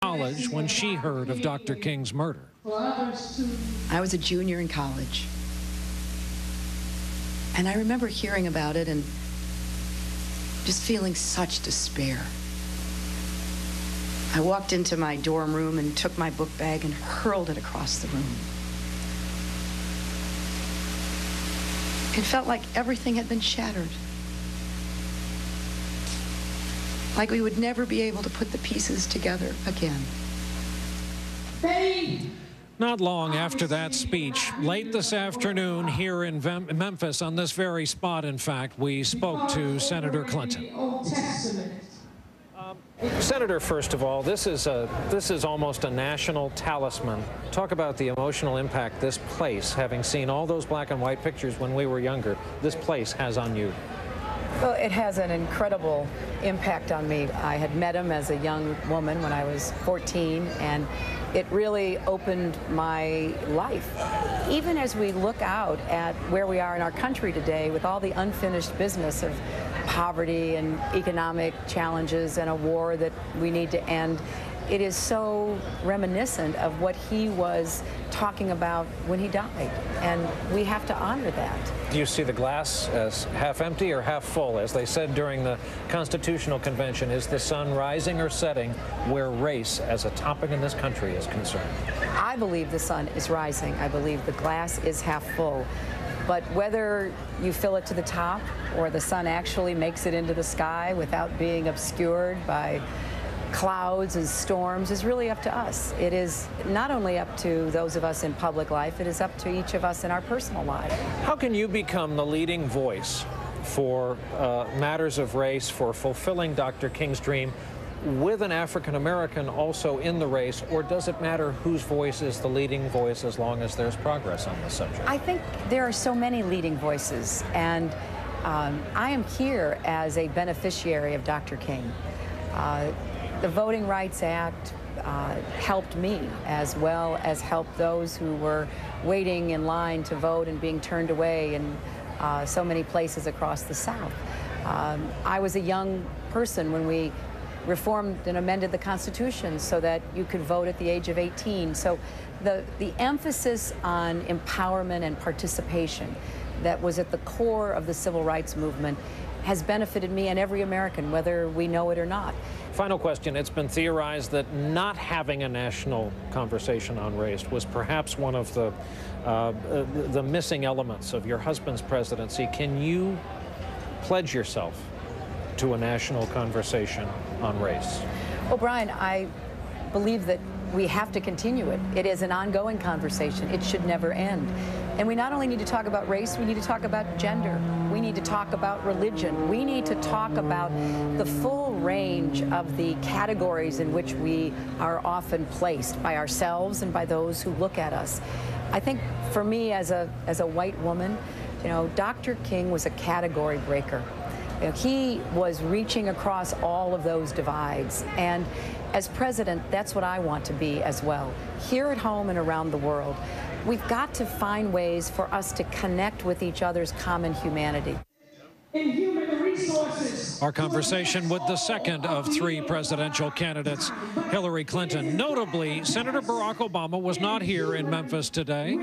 College when she heard of Dr. King's murder. I was a junior in college. And I remember hearing about it and just feeling such despair. I walked into my dorm room and took my book bag and hurled it across the room. It felt like everything had been shattered. Like we would never be able to put the pieces together again. Not long after that speech, late this afternoon here in Memphis, on this very spot, in fact, we spoke to Senator Clinton. Senator, first of all, this is almost a national talisman. Talk about the emotional impact this place, having seen all those black and white pictures when we were younger, this place has on you. Well, it has an incredible impact on me. I had met him as a young woman when I was 14, and it really opened my life. Even as we look out at where we are in our country today with all the unfinished business of poverty and economic challenges and a war that we need to end, it is so reminiscent of what he was talking about when he died, and we have to honor that. Do you see the glass as half empty or half full? As they said during the Constitutional Convention, is the sun rising or setting where race as a topic in this country is concerned? I believe the sun is rising. I believe the glass is half full. But whether you fill it to the top or the sun actually makes it into the sky without being obscured by clouds and storms is really up to us. It is not only up to those of us in public life, it is up to each of us in our personal life. How can you become the leading voice for matters of race, for fulfilling Dr. King's dream, with an African American also in the race, or does it matter whose voice is the leading voice as long as there's progress on the subject? I think there are so many leading voices, and I am here as a beneficiary of Dr. King. The Voting Rights Act helped me as well as helped those who were waiting in line to vote and being turned away in so many places across the South. I was a young person when we reformed and amended the Constitution so that you could vote at the age of 18. So the emphasis on empowerment and participation that was at the core of the civil rights movement has benefited me and every American, whether we know it or not. Final question. It's been theorized that not having a national conversation on race was perhaps one of the missing elements of your husband's presidency. Can you pledge yourself to a national conversation on race? Well, Brian, I believe that we have to continue it. It is an ongoing conversation. It should never end. And we not only need to talk about race, we need to talk about gender. We need to talk about religion. We need to talk about the full range of the categories in which we are often placed by ourselves and by those who look at us. I think for me as a white woman, you know, Dr. King was a category breaker. You know, he was reaching across all of those divides, and as president, that's what I want to be as well. Here at home and around the world, we've got to find ways for us to connect with each other's common humanity. Our conversation with the second of three presidential candidates, Hillary Clinton. Notably, Senator Barack Obama was not here in Memphis today.